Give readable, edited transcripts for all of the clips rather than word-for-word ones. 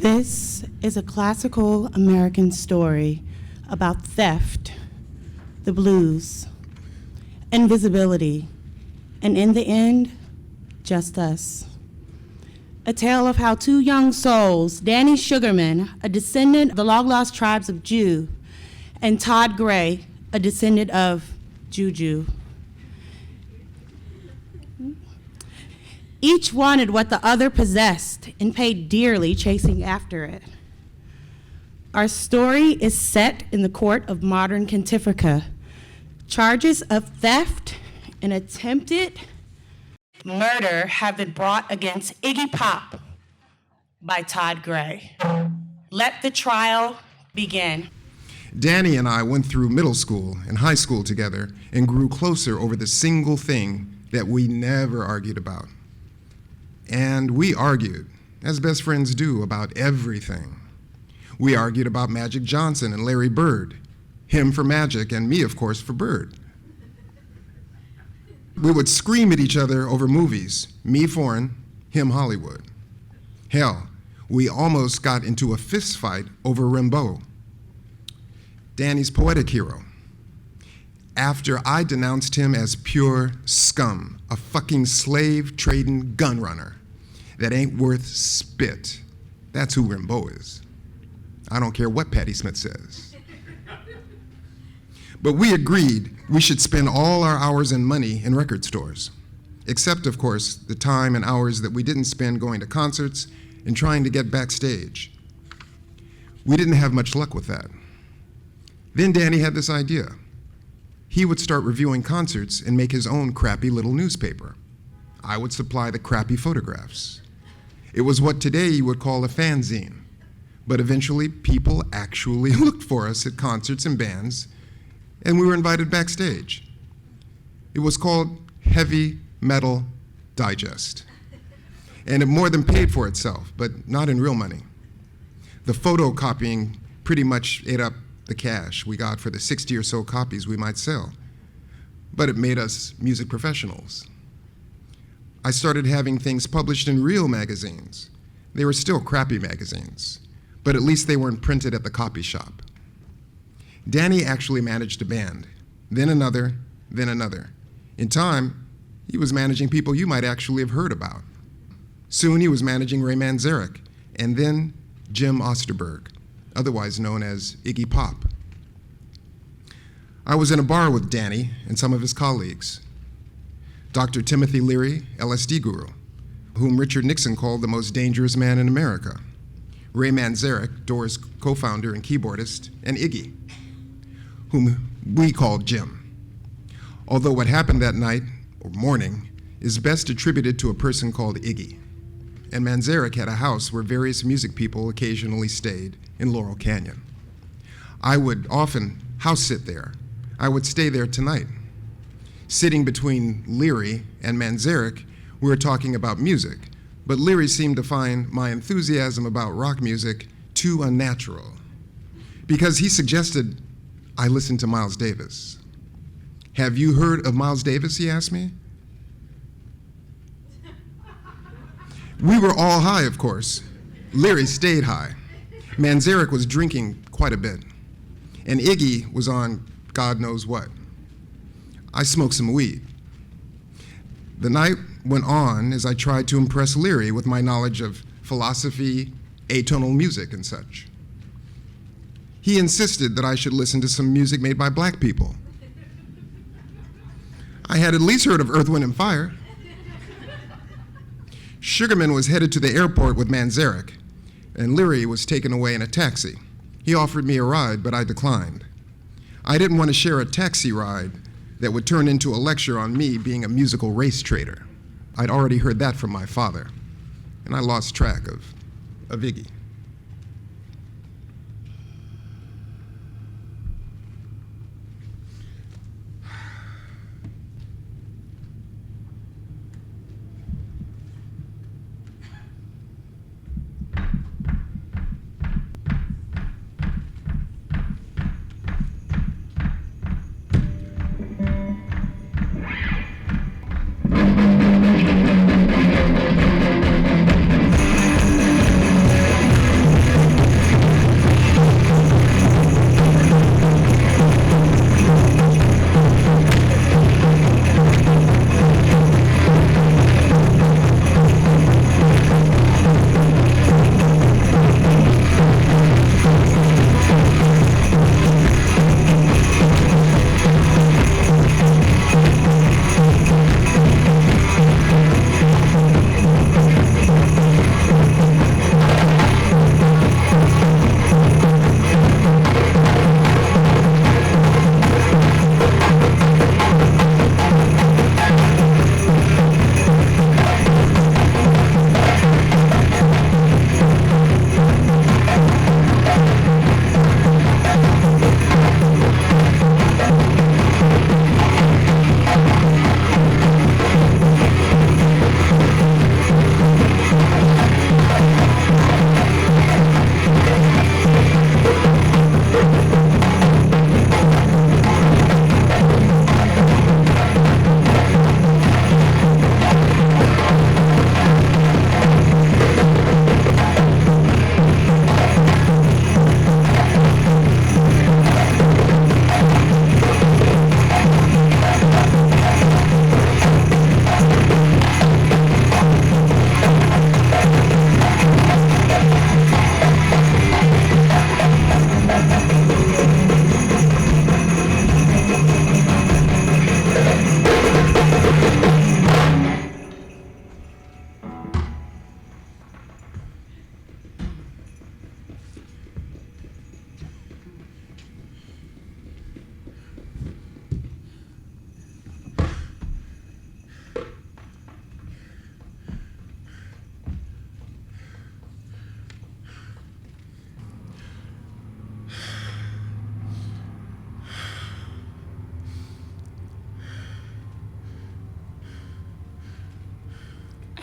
This is a classical American story about theft, the blues, invisibility, and in the end, just us. A tale of how two young souls, Danny Sugarman, a descendant of the long-lost tribes of Jew, and Todd Gray, a descendant of Juju. Each wanted what the other possessed and paid dearly chasing after it. Our story is set in the court of modern Kentifrica. Charges of theft and attempted murder have been brought against Iggy Pop by Todd Gray. Let the trial begin. Danny and I went through middle school and high school together and grew closer over the single thing that we never argued about. And we argued, as best friends do, about everything. We argued about Magic Johnson and Larry Bird, him for Magic and me, of course, for Bird. We would scream at each other over movies, me foreign, him Hollywood. Hell, we almost got into a fist fight over Rimbaud, Danny's poetic hero, after I denounced him as pure scum, a fucking slave-trading gun runner that ain't worth spit. That's who Rimbaud is. I don't care what Patti Smith says. But we agreed we should spend all our hours and money in record stores, except, of course, the time and hours that we didn't spend going to concerts and trying to get backstage. We didn't have much luck with that. Then Danny had this idea. He would start reviewing concerts and make his own crappy little newspaper. I would supply the crappy photographs. It was what today you would call a fanzine, but eventually people actually looked for us at concerts and bands, and we were invited backstage. It was called Heavy Metal Digest, and it more than paid for itself, but not in real money. The photocopying pretty much ate up the cash we got for the 60 or so copies we might sell, but it made us music professionals. I started having things published in real magazines. They were still crappy magazines, but at least they weren't printed at the copy shop. Danny actually managed a band, then another, then another. In time, he was managing people you might actually have heard about. Soon he was managing Ray Manzarek, and then Jim Osterberg, otherwise known as Iggy Pop. I was in a bar with Danny and some of his colleagues. Dr. Timothy Leary, LSD guru, whom Richard Nixon called the most dangerous man in America. Ray Manzarek, Doors co-founder and keyboardist, and Iggy, whom we called Jim. Although what happened that night, or morning, is best attributed to a person called Iggy. And Manzarek had a house where various music people occasionally stayed in Laurel Canyon. I would often house sit there. I would stay there tonight. Sitting between Leary and Manzarek, we were talking about music, but Leary seemed to find my enthusiasm about rock music too unnatural, because he suggested I listen to Miles Davis. Have you heard of Miles Davis, he asked me? We were all high, of course. Leary stayed high. Manzarek was drinking quite a bit, and Iggy was on God knows what. I smoked some weed. The night went on as I tried to impress Leary with my knowledge of philosophy, atonal music, and such. He insisted that I should listen to some music made by black people. I had at least heard of Earth, Wind, & Fire. Sugarman was headed to the airport with Manzarek, and Leary was taken away in a taxi. He offered me a ride, but I declined. I didn't want to share a taxi ride that would turn into a lecture on me being a musical race traitor. I'd already heard that from my father, and I lost track of Iggy.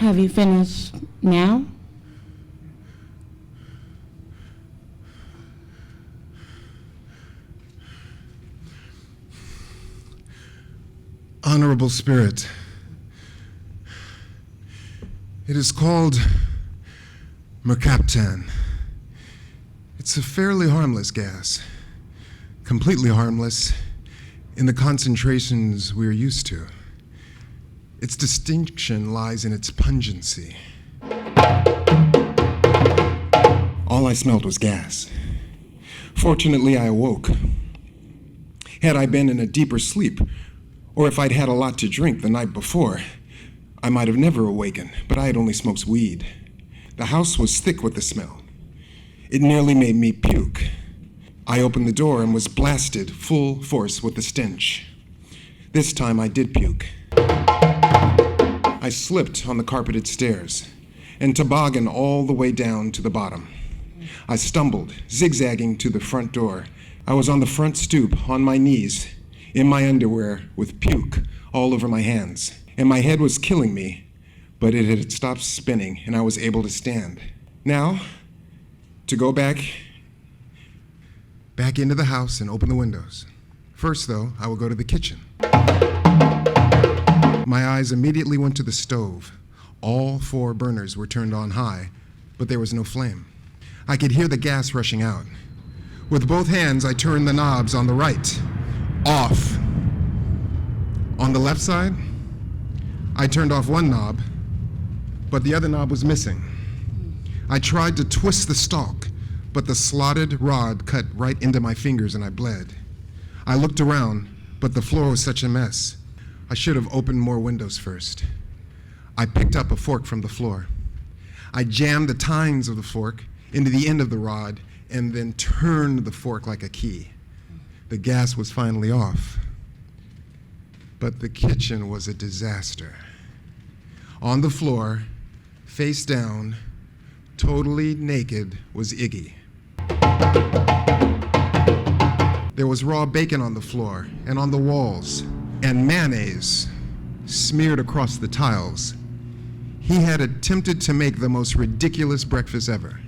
Have you finished now? Honorable Spirit, it is called mercaptan. It's a fairly harmless gas, completely harmless in the concentrations we're used to. Its distinction lies in its pungency. All I smelled was gas. Fortunately, I awoke. Had I been in a deeper sleep, or if I'd had a lot to drink the night before, I might have never awakened, but I had only smoked weed. The house was thick with the smell. It nearly made me puke. I opened the door and was blasted full force with the stench. This time I did puke. I slipped on the carpeted stairs and tobogganed all the way down to the bottom. I stumbled, zigzagging to the front door. I was on the front stoop, on my knees, in my underwear, with puke all over my hands. And my head was killing me, but it had stopped spinning and I was able to stand. Now, to go back into the house and open the windows. First, though, I will go to the kitchen. My eyes immediately went to the stove. All 4 burners were turned on high, but there was no flame. I could hear the gas rushing out. With both hands, I turned the knobs on the right, off. On the left side, I turned off one knob, but the other knob was missing. I tried to twist the stalk, but the slotted rod cut right into my fingers and I bled. I looked around, but the floor was such a mess. I should have opened more windows first. I picked up a fork from the floor. I jammed the tines of the fork into the end of the rod and then turned the fork like a key. The gas was finally off. But the kitchen was a disaster. On the floor, face down, totally naked, was Iggy. There was raw bacon on the floor and on the walls, and mayonnaise smeared across the tiles. He had attempted to make the most ridiculous breakfast ever.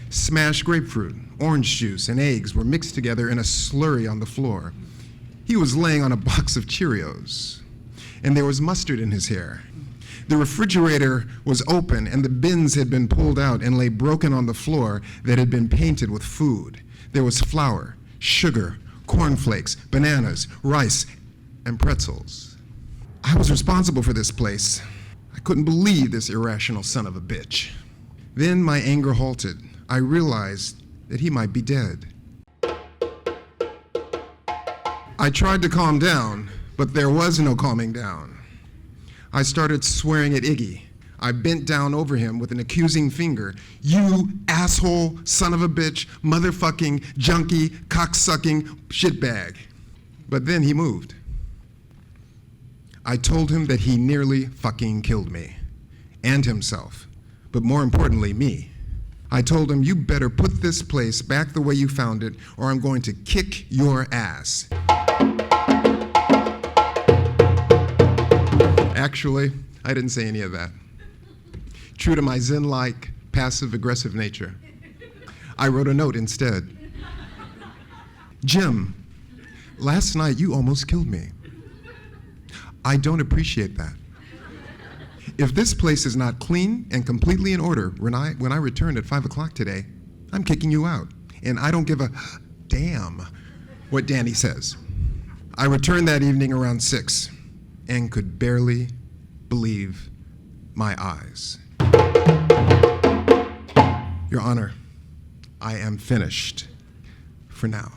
Smashed grapefruit, orange juice, and eggs were mixed together in a slurry on the floor. He was laying on a box of Cheerios, and there was mustard in his hair. The refrigerator was open, and the bins had been pulled out and lay broken on the floor that had been painted with food. There was flour, sugar, cornflakes, bananas, rice, and pretzels. I was responsible for this place. I couldn't believe this irrational son of a bitch. Then my anger halted. I realized that he might be dead. I tried to calm down, but there was no calming down. I started swearing at Iggy. I bent down over him with an accusing finger. You asshole, son of a bitch, motherfucking, junkie, cocksucking shitbag. But then he moved. I told him that he nearly fucking killed me, and himself, but more importantly, me. I told him, you better put this place back the way you found it, or I'm going to kick your ass. Actually, I didn't say any of that. True to my Zen-like, passive-aggressive nature, I wrote a note instead. Jim, last night you almost killed me. I don't appreciate that. If this place is not clean and completely in order when I return at 5 o'clock today, I'm kicking you out. And I don't give a damn what Danny says. I returned that evening around 6 and could barely believe my eyes. Your Honor, I am finished for now.